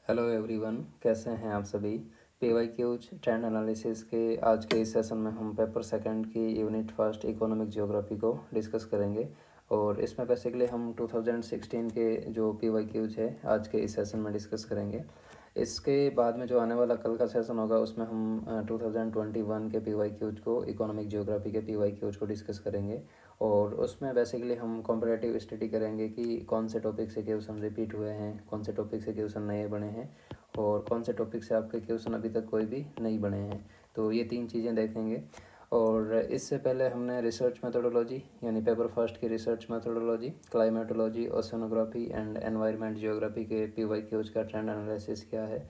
Hello everyone, कैसे हैं आप सभी। पीवाईक्यूज ट्रेंड एनालिसिस के आज के इस सेशन में हम पेपर सेकंड की यूनिट फर्स्ट इकोनॉमिक ज्योग्राफी को डिस्कस करेंगे। और इसमें बेसिकली हम 2016 के जो पीवाईक्यूज है आज के इस सेशन में डिस्कस करेंगे। इसके बाद में जो आने वाला कल का सेशन होगा उसमें हम 2021 के पीवाईक्यूज को इकोनॉमिक ज्योग्राफी के पीवाईक्यूज को डिस्कस करेंगे। और उसमें बेसिकली हम कंपैरेटिव स्टडी करेंगे कि कौन से टॉपिक से क्वेश्चन रिपीट हुए हैं, कौन से टॉपिक से क्वेश्चन नए बने हैं और कौन से टॉपिक से आपके क्वेश्चन अभी तक कोई भी नहीं बने हैं। तो ये तीन चीज़ें देखेंगे। और इससे पहले हमने रिसर्च मेथोडोलॉजी यानी पेपर फर्स्ट की research methodology, climatology, oceanography and environment geography के पीवाईक्यूज का ट्रेंड एनालिसिस किया है।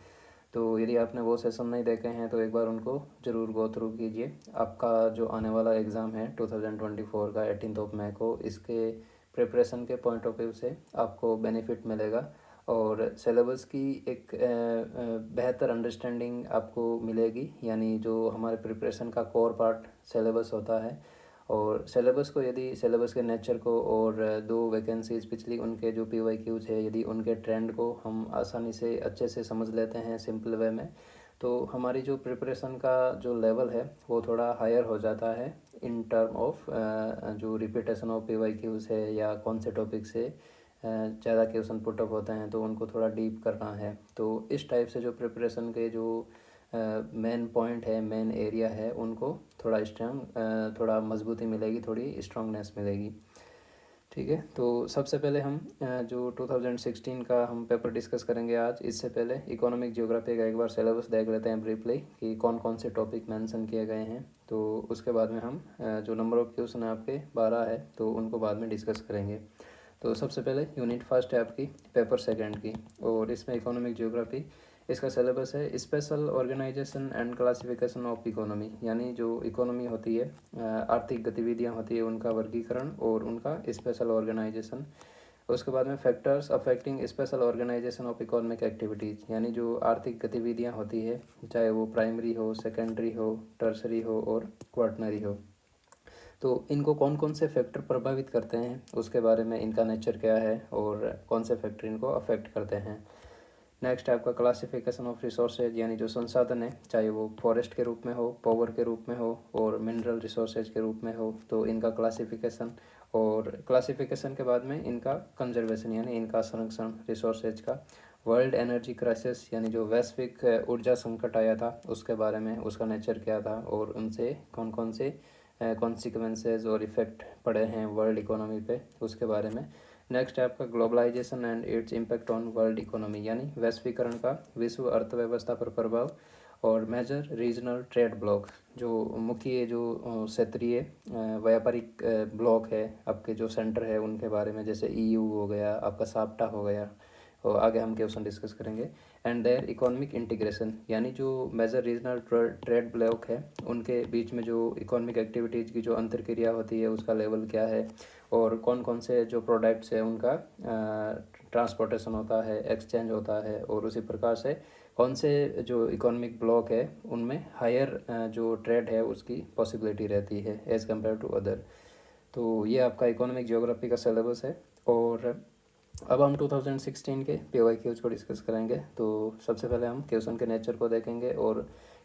तो यदि आपने वो सेशन नहीं देखे हैं तो एक बार उनको ज़रूर गो थ्रू कीजिए। आपका जो आने वाला एग्ज़ाम है 2024 का 18 मई को, इसके प्रिपरेशन के पॉइंट ऑफ व्यू से आपको बेनिफिट मिलेगा और सिलेबस की एक बेहतर अंडरस्टैंडिंग आपको मिलेगी। यानी जो हमारे प्रिपरेशन का कोर पार्ट सिलेबस होता है, और सिलेबस को यदि सिलेबस के नेचर को और दो वैकेंसीज़ पिछली उनके जो पीवाईक्यूज है यदि उनके ट्रेंड को हम आसानी से अच्छे से समझ लेते हैं सिंपल वे में, तो हमारी जो प्रिपरेशन का जो लेवल है वो थोड़ा हायर हो जाता है इन टर्म ऑफ जो रिपीटेशन ऑफ पीवाईक्यूज है या कौन से टॉपिक से ज़्यादा क्वेश्चन पुटअप होते हैं तो उनको थोड़ा डीप करना है। तो इस टाइप से जो प्रिपरेशन के जो मेन पॉइंट है, मेन एरिया है, उनको थोड़ा स्ट्रॉन्ग थोड़ा मजबूती मिलेगी, थोड़ी स्ट्रांगनेस मिलेगी। ठीक है, तो सबसे पहले हम जो 2016 का हम पेपर डिस्कस करेंगे आज। इससे पहले इकोनॉमिक ज्योग्राफी का एक बार सिलेबस देख लेते हैं ब्रीफली कि कौन कौन से टॉपिक मेंशन किए गए हैं। तो उसके बाद में हम जो नंबर ऑफ़ क्वेश्चन है आपके 12 है तो उनको बाद में डिस्कस करेंगे। तो सबसे पहले यूनिट फर्स्ट है आपकी पेपर सेकंड की, और इसमें इकोनॉमिक ज्योग्राफी, इसका सिलेबस है spatial organisation and classification of economy. यानी जो इकोनॉमी होती है, आर्थिक गतिविधियां होती है, उनका वर्गीकरण और उनका स्पेशल ऑर्गेनाइजेशन। उसके बाद में factors affecting spatial organisation of economic activities, यानी जो आर्थिक गतिविधियां होती है चाहे वो प्राइमरी हो, सेकेंडरी हो, टर्सरी हो और क्वार्टनरी हो, तो इनको कौन कौन से फैक्टर प्रभावित करते हैं, उसके बारे में इनका नेचर क्या है और कौन से फैक्टर इनको अफेक्ट करते हैं। नेक्स्ट है आपका क्लासिफिकेशन ऑफ रिसोर्सेज, यानी जो संसाधन है चाहे वो फॉरेस्ट के रूप में हो, पावर के रूप में हो और मिनरल रिसोर्सेज के रूप में हो, तो इनका क्लासिफिकेशन। और क्लासिफिकेशन के बाद में इनका कंजर्वेशन यानी इनका संरक्षण रिसोर्सेज का। वर्ल्ड एनर्जी क्राइसिस, यानी जो वैश्विक ऊर्जा संकट आया था उसके बारे में, उसका नेचर क्या था और उनसे कौन कौन से कॉन्सिक्वेंसेज और इफ़ेक्ट पड़े हैं वर्ल्ड इकोनॉमी पे, उसके बारे में। नेक्स्ट है आपका globalisation and its impact on world economy, यानी वैश्वीकरण का विश्व अर्थव्यवस्था पर प्रभाव। और मेजर रीजनल ट्रेड ब्लॉक, जो मुख्य जो क्षेत्रीय व्यापारिक ब्लॉक है आपके जो सेंटर है उनके बारे में, जैसे ईयू हो गया, आपका साप्टा हो गया, और आगे हम क्वेश्चन डिस्कस करेंगे। एंड देयर इकोनॉमिक इंटीग्रेशन, यानी जो मेजर रीजनल ट्रेड ब्लॉक है उनके बीच में जो इकोनॉमिक एक्टिविटीज़ की जो अंतर्क्रिया होती है उसका लेवल क्या है, और कौन कौन से जो प्रोडक्ट्स है उनका ट्रांसपोर्टेशन होता है, एक्सचेंज होता है, और उसी प्रकार से कौन से जो इकोनॉमिक ब्लॉक है उनमें हायर जो ट्रेड है उसकी पॉसिबिलिटी रहती है एज़ कम्पेयर टू अदर। तो ये आपका इकोनॉमिक ज्योग्राफी का सिलेबस है। और अब हम 2016 के पीवाईक्यूज को डिस्कस करेंगे। तो सबसे पहले हम क्वेश्चन के नेचर को देखेंगे और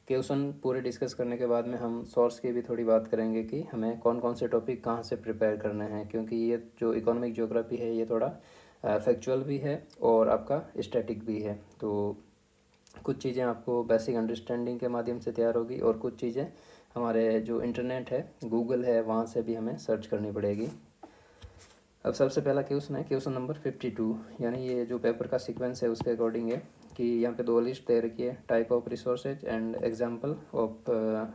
क्वेश्चन पूरे डिस्कस करने के बाद में हम सोर्स की भी थोड़ी बात करेंगे कि हमें कौन कौन से टॉपिक कहाँ से प्रिपेयर करने हैं, क्योंकि ये जो इकोनॉमिक ज्योग्राफी है ये थोड़ा फैक्चुअल भी है और आपका स्टैटिक भी है। तो कुछ चीज़ें आपको बेसिक अंडरस्टैंडिंग के माध्यम से तैयार होगी और कुछ चीज़ें हमारे जो इंटरनेट है, गूगल है, वहाँ से भी हमें सर्च करनी पड़ेगी। अब सबसे पहला क्वेश्चन है क्वेश्चन नंबर 52, यानी ये जो पेपर का सीक्वेंस है उसके अकॉर्डिंग है कि यहाँ पे दो लिस्ट दे रखी है, type of resources and example of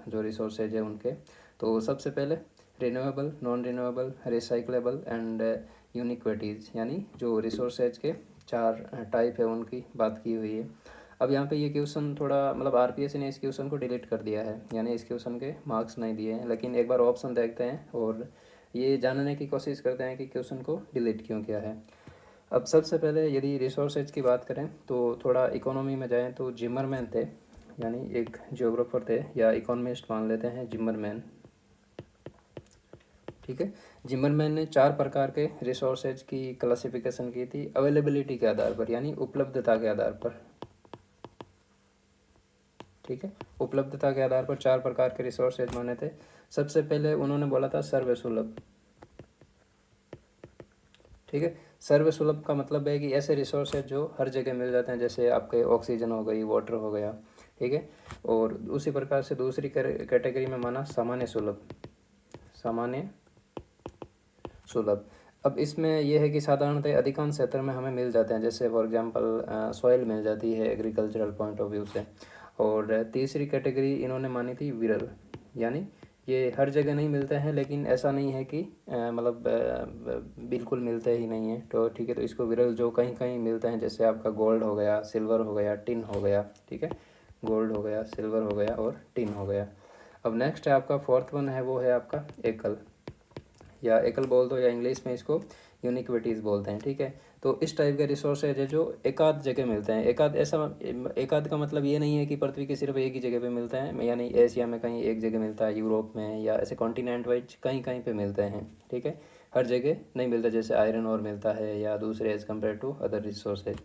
जो रिसोर्सेज है उनके। तो सबसे पहले renewable, non renewable, recyclable and ubiquities, यानी जो रिसोर्सेज के चार टाइप है उनकी बात की हुई है। अब यहाँ पे ये क्वेश्चन थोड़ा मतलब आरपीएससी ने इस क्वेश्चन को डिलीट कर दिया है, यानी इस क्वेश्चन के मार्क्स नहीं दिए हैं, लेकिन एक बार ऑप्शन देखते हैं और ये जानने की कोशिश करते हैं कि क्वेश्चन को डिलीट क्यों किया है। अब सबसे पहले यदि रिसोर्सेज की बात करें तो थोड़ा इकोनॉमी में जाएं तो जिमरमैन थे, यानी एक जियोग्राफर थे या इकोनॉमिस्ट मान लेते हैं जिमरमैन। ठीक है, जिमरमैन ने चार प्रकार के रिसोर्सेज की क्लासिफिकेशन की थी अवेलेबिलिटी के आधार पर, यानी उपलब्धता के आधार पर। ठीक है। उपलब्धता के आधार पर 4 प्रकार के रिसोर्सेज माने थे। सबसे पहले उन्होंने बोला था सर्वसुलभ, ठीक है। सर्वसुलभ का मतलब है कि ऐसे रिसोर्स है जो हर जगह मिल जाते हैं, जैसे आपके ऑक्सीजन हो गई, वाटर हो गया, ठीक है। और उसी प्रकार से दूसरी कैटेगरी में माना सामान्य सुलभ, सामान्य सुलभ। अब इसमें यह है कि साधारणतः अधिकांश क्षेत्र में हमें मिल जाते हैं, जैसे फॉर एग्जांपल सॉइल मिल जाती है एग्रीकल्चरल पॉइंट ऑफ व्यू से। और तीसरी कैटेगरी इन्होंने मानी थी विरल, यानी ये हर जगह नहीं मिलते हैं, लेकिन ऐसा नहीं है कि मतलब बिल्कुल मिलते ही नहीं हैं, तो ठीक है। तो इसको विरल जो कहीं कहीं मिलते हैं, जैसे आपका गोल्ड हो गया, सिल्वर हो गया, टिन हो गया, ठीक है। गोल्ड हो गया, सिल्वर हो गया और टिन हो गया। अब नेक्स्ट है आपका फोर्थ वन है, वो है आपका एकल, या एकल बोल दो, या इंग्लिश में इसको यूनिक्विटीज़ बोलते हैं, ठीक है। तो इस टाइप के रिसोर्सेज है जो एकाध जगह मिलते हैं। एकाध ऐसा, एकाध का मतलब ये नहीं है कि पृथ्वी के सिर्फ एक ही जगह पे मिलते हैं, यानी एशिया में कहीं एक जगह मिलता है, यूरोप में, या ऐसे कॉन्टिनेंट वाइज कहीं कहीं पे मिलते हैं, ठीक है। हर जगह नहीं मिलता, जैसे आयरन और मिलता है या दूसरे as compare to other resources.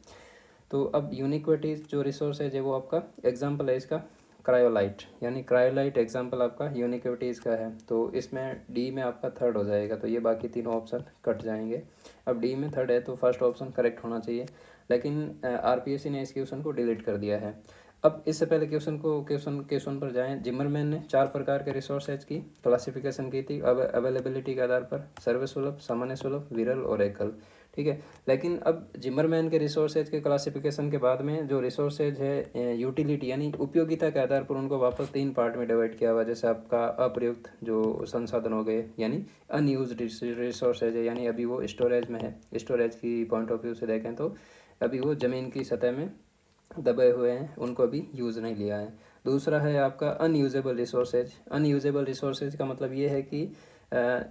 तो अब यूनिक्विटीज जो रिसोर्स है वो आपका एग्जाम्पल है इसका क्रायोलाइट, यानी क्रायोलाइट एग्जाम्पल आपका यूनिक्विटीज़ का है। तो इसमें डी में आपका थर्ड हो जाएगा, तो ये बाकी तीनों ऑप्शन कट जाएंगे। अब डी में थर्ड है तो फर्स्ट ऑप्शन करेक्ट होना चाहिए, लेकिन आरपीएससी ने इस क्वेश्चन को डिलीट कर दिया है। अब इससे पहले क्वेश्चन पर जाएं। जिमरमैन ने 4 प्रकार के रिसोर्सेज की क्लासिफिकेशन की थी अवेलेबिलिटी के आधार पर, सर्वसुलभ, सामान्य सुलभ, विरल और एकल, ठीक है। लेकिन अब जिमरमैन के रिसोर्सेज के क्लासिफिकेशन के बाद में जो रिसोर्सेज है यूटिलिटी यानी उपयोगिता के आधार पर उनको वापस 3 पार्ट में डिवाइड किया हुआ। जैसे आपका अप्रयुक्त जो संसाधन हो गए, यानी अनयूज रिसोर्सेज है, यानी अभी वो स्टोरेज में है, स्टोरेज की पॉइंट ऑफ व्यू से देखें तो अभी वो ज़मीन की सतह में दबे हुए हैं, उनको अभी यूज़ नहीं लिया है। दूसरा है आपका अनयूजेबल रिसोर्सेज। अनयूजेबल रिसोर्सेज का मतलब ये है कि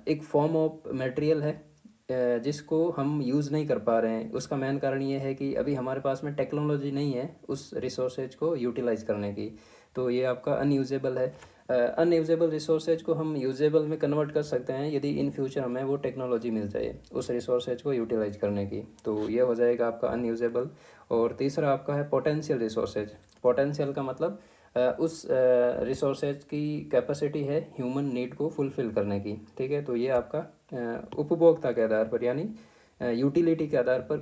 एक फॉर्म ऑफ मटेरियल है जिसको हम यूज़ नहीं कर पा रहे हैं। उसका मेन कारण ये है कि अभी हमारे पास में टेक्नोलॉजी नहीं है उस रिसोर्सेज को यूटिलाइज करने की, तो ये आपका अनयूजेबल है। अनयूजेबल रिसोर्सेज को हम यूजेबल में कन्वर्ट कर सकते हैं यदि इन फ्यूचर हमें वो टेक्नोलॉजी मिल जाए उस रिसोर्सेज को यूटिलाइज करने की, तो ये हो जाएगा आपका अनयूजेबल। और तीसरा आपका है पोटेंशियल रिसोर्सेज। पोटेंशियल का मतलब उस रिसोर्सेज की कैपेसिटी है ह्यूमन नीड को फुलफ़िल करने की, ठीक है। तो ये आपका उपभोक्ता के आधार पर, यानी यूटिलिटी के आधार पर,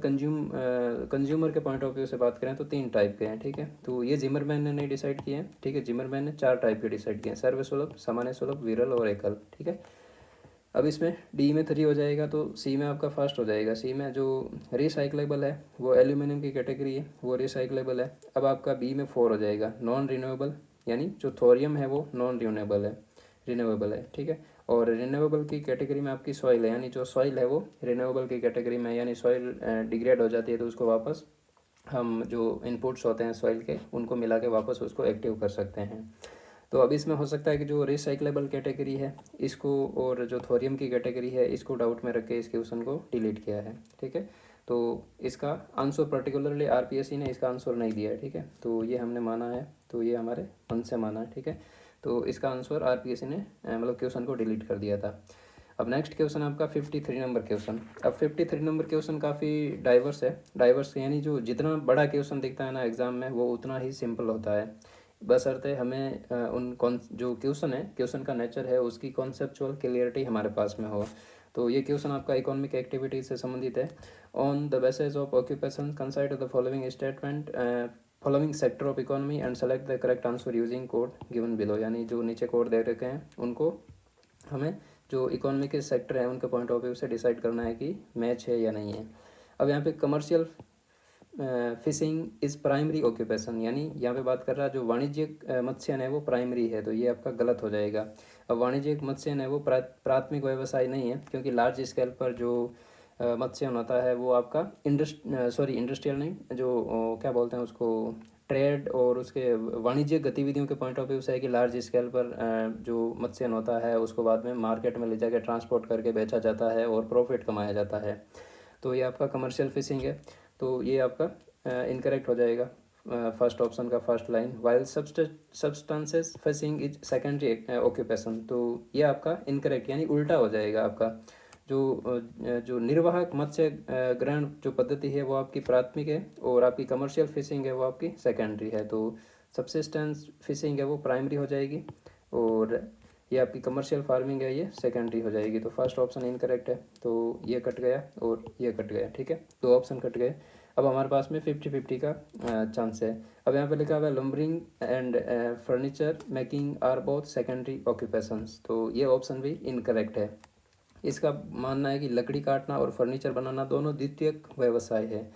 कंज्यूमर के पॉइंट ऑफ व्यू से बात करें तो 3 टाइप के हैं, ठीक है। तो ये जिमरमैन ने नहीं डिसाइड किए हैं, ठीक है। जिमरमैन ने 4 टाइप के डिसाइड किए हैं, सर्वसुलभ, सामान्य सुलभ, विरल और एकल, ठीक है। अब इसमें डी में 3 हो जाएगा, तो सी में आपका फर्स्ट हो जाएगा। सी में जो रिसाइकलेबल है वो एल्यूमिनियम की कैटेगरी है, वो रिसाइकलेबल है। अब आपका बी में 4 हो जाएगा, नॉन रिन्यूएबल, यानी जो थोरियम है वो नॉन रिन्यूएबल है, ठीक है। और रिन्यूएबल की कैटेगरी में आपकी सॉइल है, यानी जो सॉइल है वो रिन्यूएबल की कैटेगरी में, यानी सॉइल डिग्रेड हो जाती है तो उसको वापस हम जो इनपुट्स होते हैं सॉइल के उनको मिला के वापस उसको एक्टिव कर सकते हैं। तो अब इसमें हो सकता है कि जो रिसाइकलेबल कैटेगरी है इसको और जो थोरियम की कैटेगरी है इसको डाउट में रख के इस क्वेश्चन को डिलीट किया है, ठीक है। तो इसका आंसर पर्टिकुलरली आरपीएससी ने इसका आंसर नहीं दिया है, ठीक है। तो ये हमने माना है, तो ये हमारे मन से माना है, ठीक है। तो इसका आंसर आरपीएससी ने मतलब क्वेश्चन को डिलीट कर दिया था। अब नेक्स्ट क्वेश्चन आपका 53 नंबर क्वेश्चन। अब 53 नंबर क्वेश्चन काफ़ी डाइवर्स है। डाइवर्स यानी जो जितना बड़ा क्वेश्चन दिखता है ना एग्जाम में वो उतना ही सिंपल होता है, बशर्ते हमें जो क्वेश्चन है, क्वेश्चन का नेचर है, उसकी कॉन्सेप्चुअल क्लियरिटी हमारे पास में हो। तो ये क्वेश्चन आपका इकोनॉमिक एक्टिविटी से संबंधित है। On the basis of occupation consider the following statement, following sector of economy and select the correct answer using code given below, यानी जो नीचे कोड दे रखे हैं उनको हमें जो इकोनॉमी के सेक्टर हैं उनके पॉइंट ऑफ व्यू से डिसाइड करना है कि मैच है या नहीं है। अब यहाँ पे commercial fishing is primary occupation, यानी यहाँ पे बात कर रहा है जो वाणिज्यिक मत्स्यन है वो प्राइमरी है, तो ये आपका गलत हो जाएगा। अब वाणिज्यिक मत्स्यन है वो प्राथमिक व्यवसाय नहीं है, क्योंकि लार्ज स्केल पर जो मत्स्यन होता है वो आपका इंडस्ट्रियल नहीं, जो क्या बोलते हैं उसको, ट्रेड और उसके वाणिज्यिक गतिविधियों के पॉइंट ऑफ व्यू से है कि लार्ज स्केल पर जो मत्स्यन होता है उसको बाद में मार्केट में ले जाकर ट्रांसपोर्ट करके बेचा जाता है और प्रॉफिट कमाया जाता है, तो ये आपका कमर्शियल फिशिंग है। तो ये आपका इनकरेक्ट हो जाएगा फर्स्ट ऑप्शन का first line, while substances fishing is secondary occupation, तो ये आपका इनकरेक्ट यानी उल्टा हो जाएगा। आपका जो निर्वाहक मत्स्य ग्रहण जो पद्धति है वो आपकी प्राथमिक है और आपकी कमर्शियल फिशिंग है वो आपकी सेकेंडरी है। तो सब्सिस्टेंस फिशिंग है वो प्राइमरी हो जाएगी, और ये आपकी कमर्शियल फार्मिंग है ये सेकेंडरी हो जाएगी। तो फर्स्ट ऑप्शन इनकरेक्ट है, तो ये कट गया और ये कट गया, ठीक है, दो ऑप्शन कट गए। अब हमारे पास में 50-50 का चांस है। अब यहाँ पे लिखा हुआ है lumbering and furniture making are both secondary occupations, तो ये ऑप्शन भी इनकरेक्ट है। इसका मानना है कि लकड़ी काटना और फर्नीचर बनाना दोनों द्वितीयक व्यवसाय है,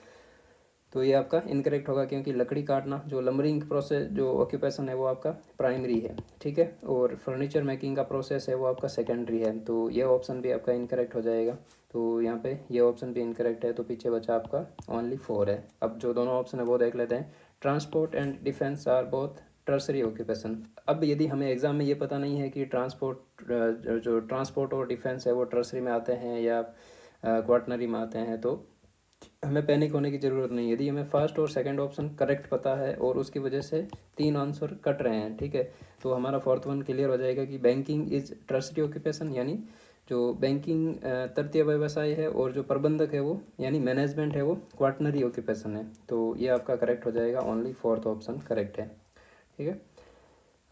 तो ये आपका इनकरेक्ट होगा, क्योंकि लकड़ी काटना जो लम्बरिंग प्रोसेस जो ऑक्यूपेशन है वो आपका प्राइमरी है, ठीक है, और फर्नीचर मेकिंग का प्रोसेस है वो आपका सेकेंडरी है, तो ये ऑप्शन भी आपका इनकरेक्ट हो जाएगा। तो यहाँ पे ये ऑप्शन भी इनकरेक्ट है, तो पीछे बचा आपका ओनली 4 है। अब जो दोनों ऑप्शन है वो देख लेते हैं। Transport and defence are both tertiary occupation. अब यदि हमें एग्जाम में ये पता नहीं है कि जो ट्रांसपोर्ट और डिफेंस है वो टर्सरी में आते हैं या क्वार्टनरी में आते हैं, तो हमें पैनिक होने की ज़रूरत नहीं है। यदि हमें फर्स्ट और सेकंड ऑप्शन करेक्ट पता है और उसकी वजह से 3 आंसर कट रहे हैं, ठीक है, तो हमारा फोर्थ वन क्लियर हो जाएगा कि बैंकिंग इज टर्सरी ऑक्यूपेशन, यानी जो बैंकिंग तृतीय व्यवसाय है, और जो प्रबंधक है वो यानी मैनेजमेंट है वो क्वार्टनरी ऑक्यूपेशन है। तो ये आपका करेक्ट हो जाएगा, ओनली फोर्थ ऑप्शन करेक्ट है, ठीक है।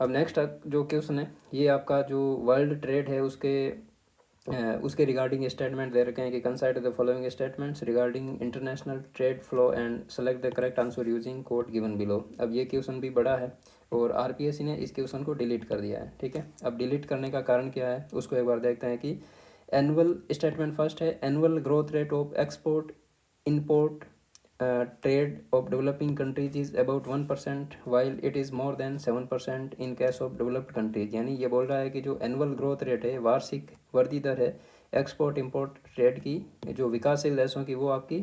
अब नेक्स्ट जो क्वेश्चन है ये आपका जो वर्ल्ड ट्रेड है उसके रिगार्डिंग स्टेटमेंट दे रखे हैं कि consider the following statements regarding international trade flow and select the correct answer using code given below. अब ये क्वेश्चन भी बड़ा है और आरपीएससी ने इस क्वेश्चन को डिलीट कर दिया है, ठीक है। अब डिलीट करने का कारण क्या है उसको एक बार देखते हैं कि एनुअल स्टेटमेंट फर्स्ट है, annual growth rate of export import trade of developing countries is about 1% while it is more than 7% in case of developed countries। यानी ये बोल रहा है कि जो एनुअल ग्रोथ रेट है वार्षिक वृद्धि दर है एक्सपोर्ट इंपोर्ट ट्रेड की जो विकासशील देशों की वो आपकी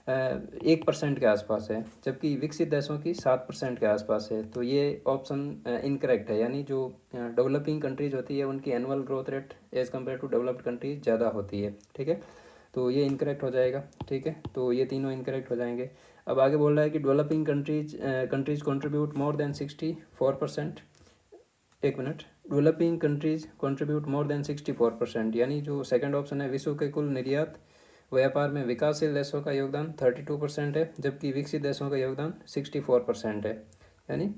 1% के आसपास है, जबकि विकसित देशों की 7% के आसपास है। तो ये ऑप्शन इनकरेक्ट है, यानी जो डेवलपिंग कंट्रीज होती है उनकी annual growth rate as compare to developed countries ज़्यादा होती है, ठीक है, तो ये इनकरेक्ट हो जाएगा, ठीक है, तो ये तीनों इनकरेक्ट हो जाएंगे। अब आगे बोल रहा है कि developing countries contribute more than 64%, एक minute, developing countries contribute more than 64%, यानी जो सेकंड ऑप्शन है विश्व के कुल निर्यात व्यापार में विकासशील देशों का योगदान 32% है, जबकि विकसित देशों का योगदान 64% है। यानी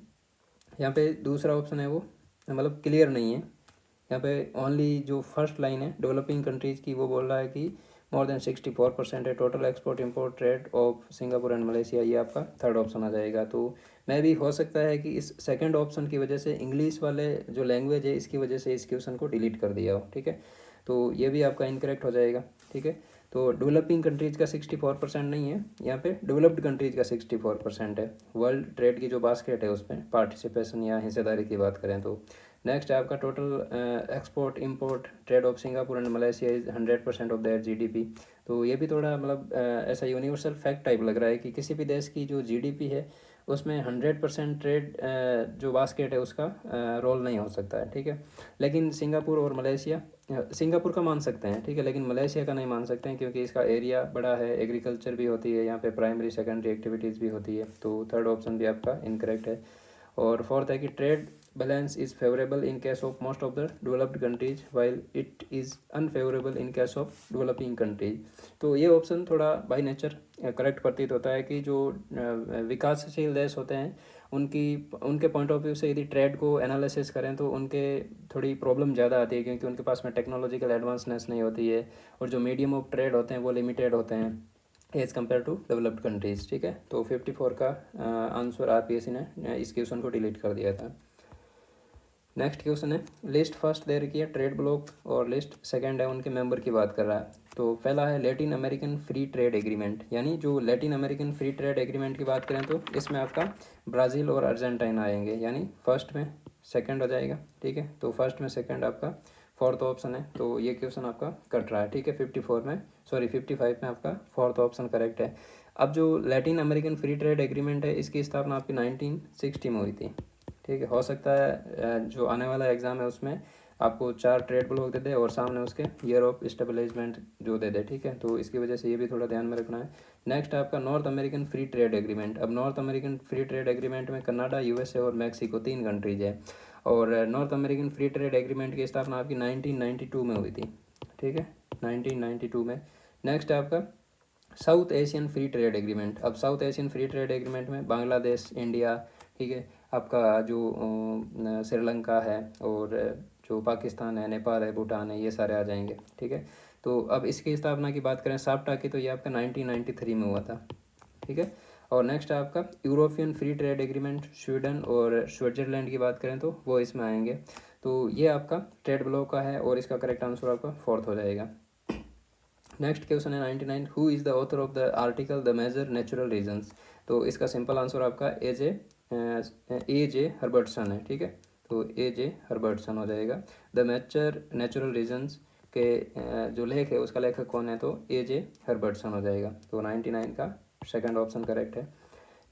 यहाँ पे दूसरा ऑप्शन है वो मतलब क्लियर नहीं है, यहाँ पे ओनली जो फर्स्ट लाइन है डेवलपिंग कंट्रीज की वो बोल रहा है कि मोर देन 64% है total export import trade off Singapore and Malaysia, ये आपका थर्ड ऑप्शन आ जाएगा। तो मैं भी हो सकता है कि इस सेकंड ऑप्शन की वजह से इंग्लिश वाले जो लैंग्वेज है इसकी वजह से इस क्वेश्चन को डिलीट कर दिया हो, ठीक है, तो ये भी आपका इनकरेक्ट हो जाएगा, ठीक है। तो डेवलपिंग कंट्रीज़ का 64% नहीं है, यहाँ पे डेवलप्ड कंट्रीज़ का 64% है। वर्ल्ड ट्रेड की जो बास्केट है उसमें पार्टिसिपेशन या हिस्सेदारी की बात करें तो नेक्स्ट है आपका total export import trade off Singapore and Malaysia is 100% of their GDP. तो ये भी थोड़ा मतलब ऐसा यूनिवर्सल फैक्ट टाइप लग रहा है कि किसी भी देश की जो जीडीपी है उसमें 100% ट्रेड जो बास्केट है उसका रोल नहीं हो सकता है, ठीक है। लेकिन सिंगापुर और मलेशिया, सिंगापुर का मान सकते हैं, ठीक है, लेकिन मलेशिया का नहीं मान सकते हैं क्योंकि इसका एरिया बड़ा है, एग्रीकल्चर भी होती है यहाँ पे, प्राइमरी सेकेंडरी एक्टिविटीज़ भी होती है। तो थर्ड ऑप्शन भी आपका इनकरेक्ट है। और फोर्थ है कि trade balance is favourable in case of most of the developed countries while it is unfavourable in case of developing countries. तो ये ऑप्शन थोड़ा बाई नेचर करेक्ट प्रतीत होता है कि जो विकासशील देश होते हैं उनके पॉइंट ऑफ व्यू से यदि ट्रेड को एनालिसिस करें तो उनके थोड़ी प्रॉब्लम ज़्यादा आती है, क्योंकि उनके पास में टेक्नोलॉजिकल एडवांसनेस नहीं होती है और जो मीडियम ऑफ ट्रेड होते हैं वो लिमिटेड होते हैं as compare to developed countries, ठीक है। तो 54 का आंसर आरपीएससी ने इस क्वेश्चन को डिलीट कर दिया था। नेक्स्ट क्वेश्चन है लिस्ट फर्स्ट दे रखी है ट्रेड ब्लॉक और लिस्ट सेकंड है उनके मेंबर की बात कर रहा है। तो पहला है Latin American free trade agreement, यानी जो Latin American free trade agreement की बात करें तो इसमें आपका ब्राज़ील और अर्जेंटीना आएंगे, यानी फर्स्ट में सेकंड हो जाएगा, ठीक है। तो फर्स्ट में सेकंड आपका फोर्थ ऑप्शन है, तो ये क्वेश्चन आपका कट रहा है, ठीक है। 55 में आपका फोर्थ ऑप्शन करेक्ट है। अब जो Latin American free trade agreement है इसकी स्थापना आपकी 1960 में हुई थी, ठीक है। हो सकता है जो आने वाला एग्ज़ाम है उसमें आपको 4 ट्रेड ब्लॉक दे दे और सामने उसके ईयर ऑफ इस्टेब्लिशमेंट जो दे दे, ठीक है, तो इसकी वजह से ये भी थोड़ा ध्यान में रखना है। नेक्स्ट आपका North American free trade agreement. अब North American free trade agreement में कनाडा, यूएसए और मैक्सिको 3 कंट्रीज है, और North American free trade agreement की स्थापना आपकी 1992 में हुई थी, ठीक है, 1992 में। नेक्स्ट है आपका South Asian free trade agreement. अब South Asian free trade agreement में बांग्लादेश, इंडिया, ठीक है, आपका जो श्रीलंका है और जो पाकिस्तान है, नेपाल है, भूटान है, ये सारे आ जाएंगे। ठीक है, तो अब इसकी स्थापना की बात करें साप्टा की, तो ये आपका 1993 में हुआ था। ठीक है, और नेक्स्ट है आपका European free trade agreement, Sweden और स्विट्जरलैंड की बात करें तो वो इसमें आएंगे। तो ये आपका ट्रेड ब्लॉक का है और इसका करेक्ट आंसर आपका फोर्थ हो जाएगा। नेक्स्ट क्वेश्चन है 99, who is the author of the article the major natural regions. तो इसका सिंपल आंसर आपका ए जे हर्बर्टसन है। ठीक है, तो ए जे हर्बर्टसन हो जाएगा। द मेजर नेचुरल रीजन्स के जो लेख है उसका लेखक कौन है, तो ए जे हर्बर्टसन हो जाएगा। तो 99 का सेकंड ऑप्शन करेक्ट है।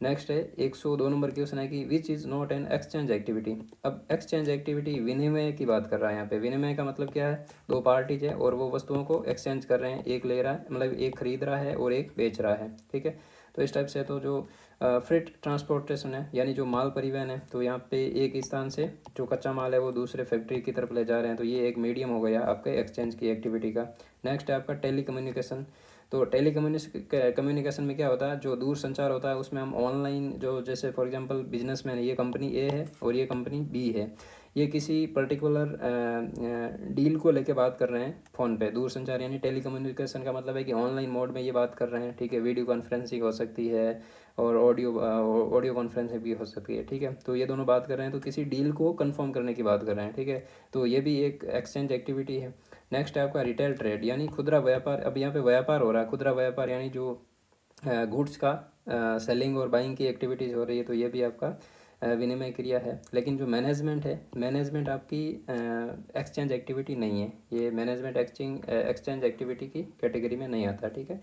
नेक्स्ट है 102 नंबर क्वेश्चन है कि which is not an exchange activity. अब एक्सचेंज एक्टिविटी विनिमय की बात कर रहा है यहाँ पे। विनिमय का मतलब क्या है, दो पार्टीज है और वो वस्तुओं को एक्सचेंज कर रहे हैं, एक ले रहा है मतलब एक खरीद रहा है और एक बेच रहा है। ठीक है, तो इस टाइप से तो जो फ्रेट ट्रांसपोर्टेशन है यानी जो माल परिवहन है, तो यहाँ पे एक स्थान से जो कच्चा माल है वो दूसरे फैक्ट्री की तरफ ले जा रहे हैं, तो ये एक मीडियम हो गया आपके एक्सचेंज की एक्टिविटी का। नेक्स्ट है आपका टेली कम्युनिकेशन। तो टेली कम्युनिकेशन में क्या होता है, जो दूर संचार होता है उसमें हम ऑनलाइन जो जैसे फॉर एग्जांपल बिजनेसमैन है, ये कंपनी ए है और ये कंपनी बी है, ये किसी पर्टिकुलर डील को लेके बात कर रहे हैं फ़ोन पे। दूर संचार यानी टेली कम्युनिकेशन का मतलब है कि ऑनलाइन मोड में ये बात कर रहे हैं। ठीक है, वीडियो कॉन्फ्रेंसिंग हो सकती है और ऑडियो कॉन्फ्रेंसिंग भी हो सकती है। ठीक है, तो ये दोनों बात कर रहे हैं, तो किसी डील को कंफर्म करने की बात कर रहे हैं। ठीक है, तो ये भी एक एक्सचेंज एक्टिविटी है। नेक्स्ट है आपका रिटेल ट्रेड यानी खुदरा व्यापार। अब यहाँ पे व्यापार हो रहा है, खुदरा व्यापार यानी जो गुड्स का सेलिंग और बाइंग की एक्टिविटीज़ हो रही है, तो ये भी आपका विनिमय क्रिया है। लेकिन जो मैनेजमेंट है, मैनेजमेंट आपकी एक्सचेंज एक्टिविटी नहीं है, ये मैनेजमेंट एक्सचेंज एक्टिविटी की कैटेगरी में नहीं आता। ठीक है,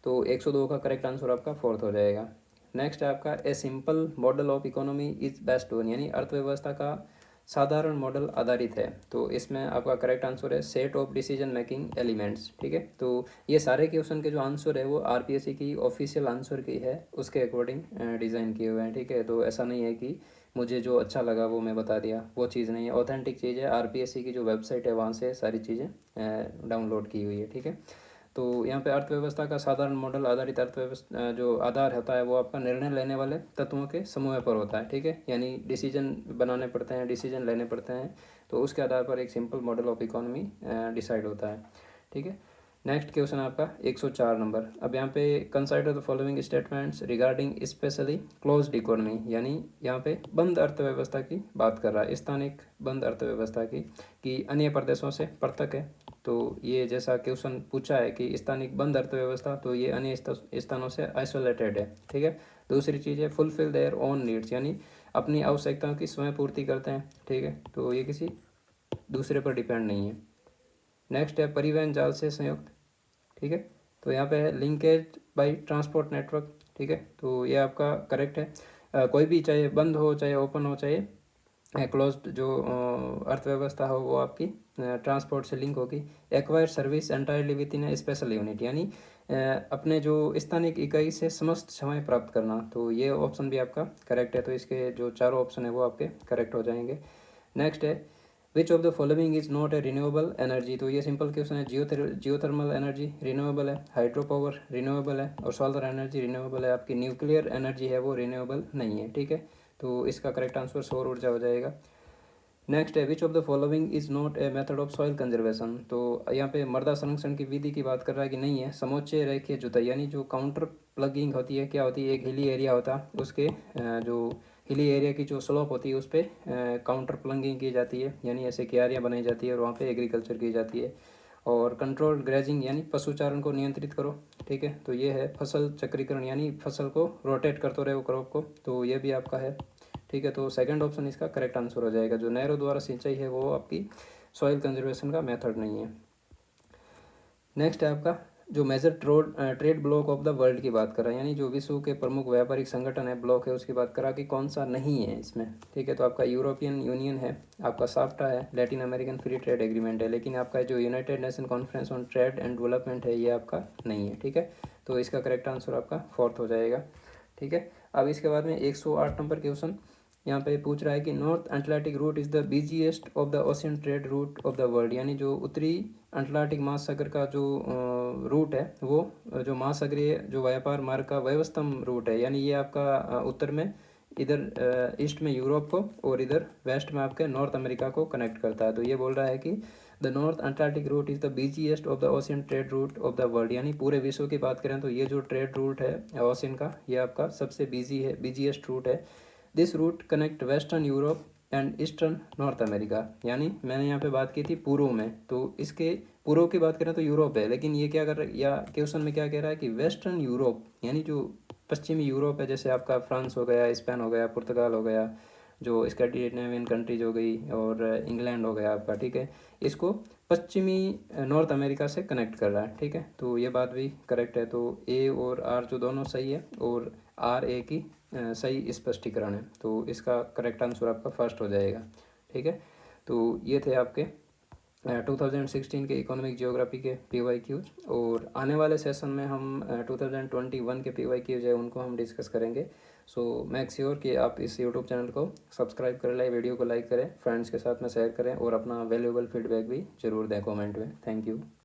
तो 102 का करेक्ट आंसर आपका फोर्थ हो जाएगा। नेक्स्ट है आपका a simple model of economy is best on यानी अर्थव्यवस्था का साधारण मॉडल आधारित है। तो इसमें आपका करेक्ट आंसर है set of decision making elements. ठीक है, तो ये सारे क्वेश्चन के जो आंसर है वो आरपीएससी की ऑफिशियल आंसर की है, उसके अकॉर्डिंग डिज़ाइन किए हुए हैं। ठीक है, तो ऐसा नहीं है कि मुझे जो अच्छा लगा वो मैं बता दिया, वो चीज़ नहीं है, ऑथेंटिक चीज़ है। आरपीएससी की जो वेबसाइट है वहाँ से सारी चीज़ें डाउनलोड की हुई है। ठीक है, तो यहाँ पे अर्थव्यवस्था का साधारण मॉडल आधारित अर्थव्यवस्था जो आधार होता है वो आपका निर्णय लेने वाले तत्वों के समूह पर होता है। ठीक है, यानी डिसीजन बनाने पड़ते हैं, डिसीजन लेने पड़ते हैं, तो उसके आधार पर एक simple model of economy decide होता है। ठीक है, नेक्स्ट क्वेश्चन आपका 104 नंबर। अब यहाँ पे consider the following statements regarding specially closed economy यानी यहाँ पे बंद अर्थव्यवस्था की बात कर रहा है, स्थानिक बंद अर्थव्यवस्था की, कि अन्य प्रदेशों से पृथक है। तो ये जैसा क्वेश्चन पूछा है कि स्थानिक बंद अर्थव्यवस्था, तो ये अन्य स्थानों से आइसोलेटेड है। ठीक है, दूसरी चीज़ है फुलफिल देयर ओन नीड्स यानी अपनी आवश्यकताओं की स्वयं पूर्ति करते हैं। ठीक है, तो ये किसी दूसरे पर डिपेंड नहीं है। नेक्स्ट है परिवहन जाल से संयुक्त। ठीक है, तो यहाँ पे है लिंकेज बाय ट्रांसपोर्ट नेटवर्क। ठीक है, तो ये आपका करेक्ट है। कोई भी चाहे बंद हो चाहे ओपन हो चाहे क्लोज्ड जो अर्थव्यवस्था हो वो आपकी ट्रांसपोर्ट से लिंक होगी। Acquire service entirely with in A special unit यानी अपने जो स्थानिक इकाई से समस्त सेवाएं प्राप्त करना, तो ये ऑप्शन भी आपका करेक्ट है। तो इसके जो चारों ऑप्शन है वो आपके करेक्ट हो जाएंगे। नेक्स्ट है which of the following is not a renewable energy. तो ये सिंपल क्वेश्चन है। जियोथर्मल एनर्जी रिन्यूएबल है, हाइड्रो पावर रिन्यूएबल है और सोलर एनर्जी रिन्यूएबल है। आपकी न्यूक्लियर एनर्जी है वो रिन्यूएबल नहीं है। ठीक है, तो इसका करेक्ट आंसर सौर ऊर्जा हो जाएगा। नेक्स्ट है which of the following is not a method of soil conservation. तो यहाँ पे मृदा संरक्षण की विधि की बात कर रहा है कि नहीं है। समोच्च रेखीय जुताई यानी जो काउंटर प्लगिंग होती है, क्या होती है, एक हिली एरिया होता है, उसके जो हिली एरिया की जो स्लोप होती है उस पर काउंटर प्लगिंग की जाती है, यानी ऐसे क्यारियाँ बनाई जाती है और वहाँ पे एग्रीकल्चर की जाती है। और कंट्रोल ग्रेजिंग यानी पशुचारण को नियंत्रित करो। ठीक है, तो ये है फसल चक्रीकरण यानी फसल को रोटेट करते रहे क्रॉप को, तो ये भी आपका है। ठीक है, तो सेकंड ऑप्शन इसका करेक्ट आंसर हो जाएगा। जो नहरों द्वारा सिंचाई है वो आपकी सॉइल कंजर्वेशन का मेथड नहीं है। नेक्स्ट है आपका जो major trade bloc of the world की बात कर रहा है, यानी जो विश्व के प्रमुख व्यापारिक संगठन है ब्लॉक है उसकी बात कर रहा है कि कौन सा नहीं है इसमें। ठीक है, तो आपका यूरोपियन यूनियन है, आपका साफ्टा है, Latin American free trade agreement है, लेकिन आपका जो United nation conference on trade and development है ये आपका नहीं है। ठीक है, तो इसका करेक्ट आंसर आपका फोर्थ हो जाएगा। ठीक है, अब इसके बाद में 108 नंबर क्वेश्चन यहाँ पे पूछ रहा है कि North Atlantic route is the busiest of the ocean trade route of the world, यानी जो उत्तरी अटलांटिक महासागर का जो रूट है वो जो महासागरीय जो व्यापार मार्ग का व्यवस्थम रूट है, यानी ये आपका उत्तर में इधर ईस्ट में यूरोप को और इधर वेस्ट में आपके नॉर्थ अमेरिका को कनेक्ट करता है। तो ये बोल रहा है कि the North Antarctic route is the busiest of the ocean trade route of the world, यानी पूरे विश्व की बात करें तो ये जो ट्रेड रूट है ओशियन का, ये आपका सबसे बिजीएस्ट रूट है। This route connect western Europe and eastern North America, यानी मैंने यहाँ पे बात की थी पूर्व में, तो इसके पूर्व की बात करें तो यूरोप है, लेकिन ये क्या कर रहा है, या क्वेश्चन में क्या कह रहा है कि वेस्टर्न यूरोप यानी जो पश्चिमी यूरोप है, जैसे आपका फ्रांस हो गया, स्पेन हो गया, पुर्तगाल हो गया, जो स्कैंडिनेवियन कंट्रीज हो गई और इंग्लैंड हो गया आपका, ठीक है, इसको पश्चिमी नॉर्थ अमेरिका से कनेक्ट कर रहा है, ठीक है। तो ये बात भी करेक्ट है। तो ए और आर जो दोनों सही है और आर ए की सही स्पष्टीकरण है, तो इसका करेक्ट आंसर आपका फर्स्ट हो जाएगा, ठीक है। तो ये थे आपके 2016 के इकोनॉमिक जियोग्राफी के PYQs, और आने वाले सेशन में हम 2021 के PYQs है उनको हम डिस्कस करेंगे। सो मेक श्योर कि आप इस यूट्यूब चैनल को सब्सक्राइब कर लें, वीडियो को लाइक करें, फ्रेंड्स के साथ में शेयर करें और अपना वैल्यूएबल फीडबैक भी ज़रूर दें कमेंट में। Thank you.